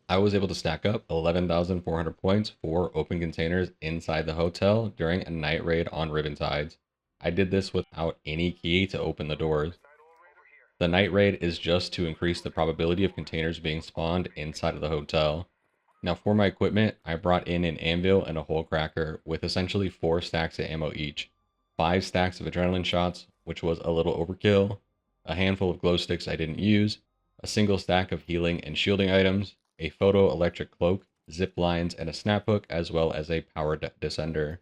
I was able to stack up 11,400 points for open containers inside the hotel during a night raid on Riven Tides. I did this without any key to open the doors. The night raid is just to increase the probability of containers being spawned inside of the hotel. Now for my equipment, I brought in an anvil and a hole cracker with essentially 4 stacks of ammo each, 5 stacks of adrenaline shots, which was a little overkill, a handful of glow sticks I didn't use, a single stack of healing and shielding items, a photo electric cloak, zip lines, and a snap hook, as well as a power descender.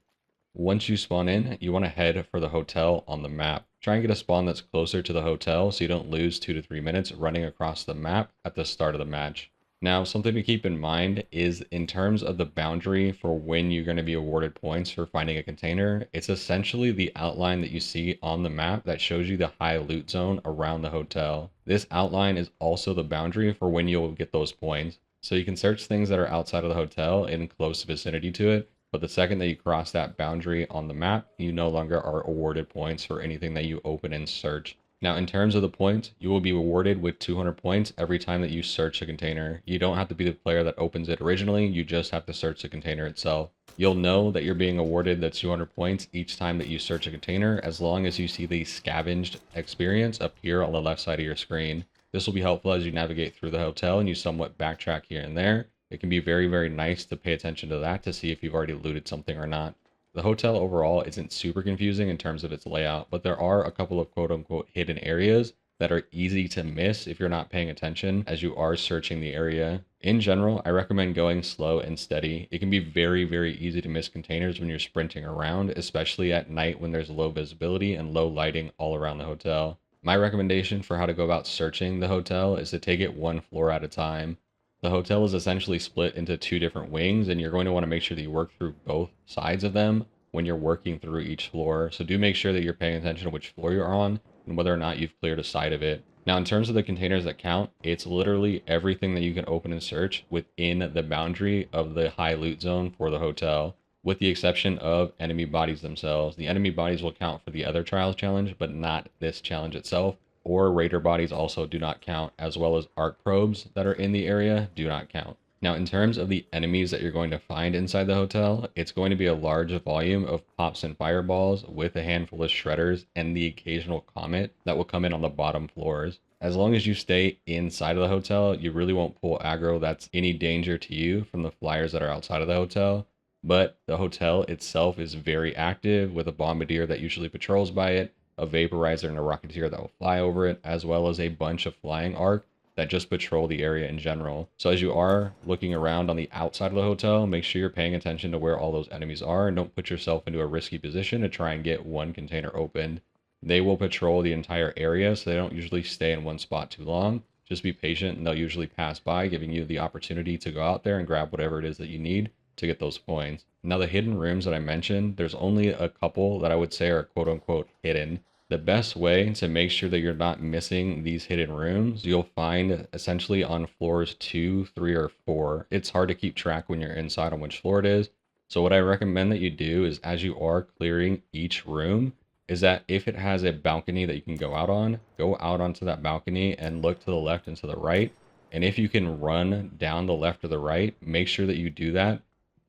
Once you spawn in, you want to head for the hotel on the map. Try and get a spawn that's closer to the hotel so you don't lose 2 to 3 minutes running across the map at the start of the match. Now, something to keep in mind is in terms of the boundary for when you're going to be awarded points for finding a container, it's essentially the outline that you see on the map that shows you the high loot zone around the hotel. This outline is also the boundary for when you'll get those points. So you can search things that are outside of the hotel in close vicinity to it, but the second that you cross that boundary on the map, you no longer are awarded points for anything that you open and search. Now, in terms of the points, you will be awarded with 200 points every time that you search a container. You don't have to be the player that opens it originally, you just have to search the container itself. You'll know that you're being awarded the 200 points each time that you search a container as long as you see the scavenged experience appear on the left side of your screen. This will be helpful as you navigate through the hotel and you somewhat backtrack here and there. It can be very, very nice to pay attention to that to see if you've already looted something or not. The hotel overall isn't super confusing in terms of its layout, but there are a couple of quote unquote hidden areas that are easy to miss if you're not paying attention as you are searching the area. In general, I recommend going slow and steady. It can be very, very easy to miss containers when you're sprinting around, especially at night when there's low visibility and low lighting all around the hotel. My recommendation for how to go about searching the hotel is to take it one floor at a time. The hotel is essentially split into 2 different wings, and you're going to want to make sure that you work through both sides of them when you're working through each floor. So do make sure that you're paying attention to which floor you're on and whether or not you've cleared a side of it. Now, in terms of the containers that count, it's literally everything that you can open and search within the boundary of the high loot zone for the hotel, with the exception of enemy bodies themselves. The enemy bodies will count for the other trials challenge, but not this challenge itself. Or raider bodies also do not count, as well as arc probes that are in the area do not count. Now, in terms of the enemies that you're going to find inside the hotel, it's going to be a large volume of pops and fireballs with a handful of shredders and the occasional comet that will come in on the bottom floors. As long as you stay inside of the hotel, you really won't pull aggro that's any danger to you from the flyers that are outside of the hotel. But the hotel itself is very active with a bombardier that usually patrols by it, a vaporizer and a rocketeer that will fly over it, as well as a bunch of flying arc that just patrol the area in general. So as you are looking around on the outside of the hotel, make sure you're paying attention to where all those enemies are and don't put yourself into a risky position to try and get one container opened. They will patrol the entire area, so they don't usually stay in one spot too long. Just be patient and they'll usually pass by, giving you the opportunity to go out there and grab whatever it is that you need to get those points. Now, the hidden rooms that I mentioned, there's only a couple that I would say are quote unquote hidden. The best way to make sure that you're not missing these hidden rooms, you'll find essentially on floors 2, 3, or 4. It's hard to keep track when you're inside on which floor it is. So what I recommend that you do is as you are clearing each room, is that if it has a balcony that you can go out on, go out onto that balcony and look to the left and to the right. And if you can run down the left or the right, make sure that you do that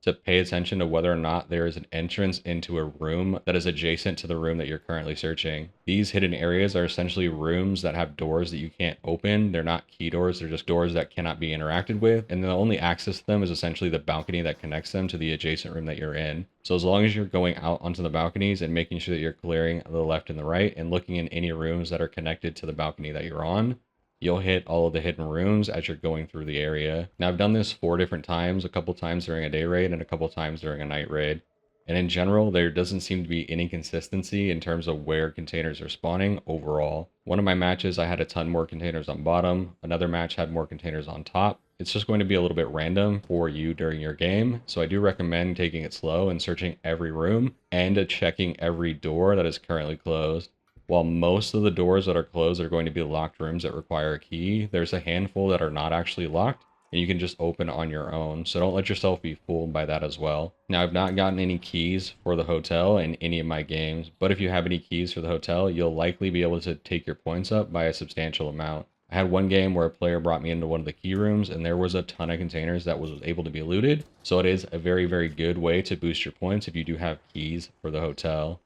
to pay attention to whether or not there is an entrance into a room that is adjacent to the room that you're currently searching. These hidden areas are essentially rooms that have doors that you can't open. They're not key doors, they're just doors that cannot be interacted with. And the only access to them is essentially the balcony that connects them to the adjacent room that you're in. So as long as you're going out onto the balconies and making sure that you're clearing the left and the right and looking in any rooms that are connected to the balcony that you're on, you'll hit all of the hidden rooms as you're going through the area. Now, I've done this 4 different times, a couple times during a day raid and a couple times during a night raid. And in general, there doesn't seem to be any consistency in terms of where containers are spawning overall. One of my matches, I had a ton more containers on bottom. Another match had more containers on top. It's just going to be a little bit random for you during your game. So I do recommend taking it slow and searching every room and checking every door that is currently closed. While most of the doors that are closed are going to be locked rooms that require a key, there's a handful that are not actually locked and you can just open on your own. So don't let yourself be fooled by that as well. Now, I've not gotten any keys for the hotel in any of my games, but if you have any keys for the hotel, you'll likely be able to take your points up by a substantial amount. I had one game where a player brought me into one of the key rooms and there was a ton of containers that was able to be looted. So it is a very, very good way to boost your points if you do have keys for the hotel.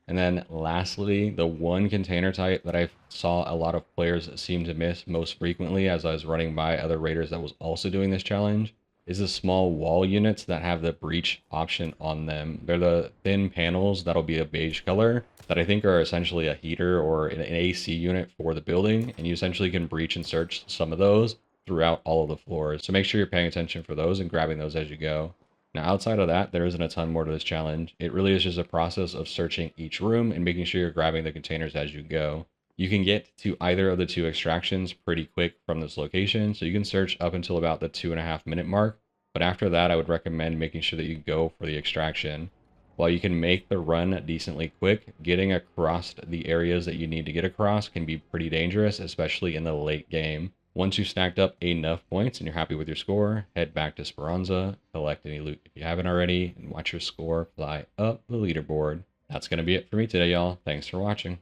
And then lastly, the one container type that I saw a lot of players seem to miss most frequently as I was running by other raiders that was also doing this challenge is the small wall units that have the breach option on them. They're the thin panels that'll be a beige color that I think are essentially a heater or an AC unit for the building, and you essentially can breach and search some of those throughout all of the floors. So make sure you're paying attention for those and grabbing those as you go. Now, outside of that, there isn't a ton more to this challenge. It really is just a process of searching each room and making sure you're grabbing the containers as you go. You can get to either of the two extractions pretty quick from this location, so you can search up until about the 2.5 minute mark. But after that, I would recommend making sure that you go for the extraction. While you can make the run decently quick, getting across the areas that you need to get across can be pretty dangerous, especially in the late game. Once you've stacked up enough points and you're happy with your score, head back to Speranza, collect any loot if you haven't already, and watch your score fly up the leaderboard. That's going to be it for me today, y'all. Thanks for watching.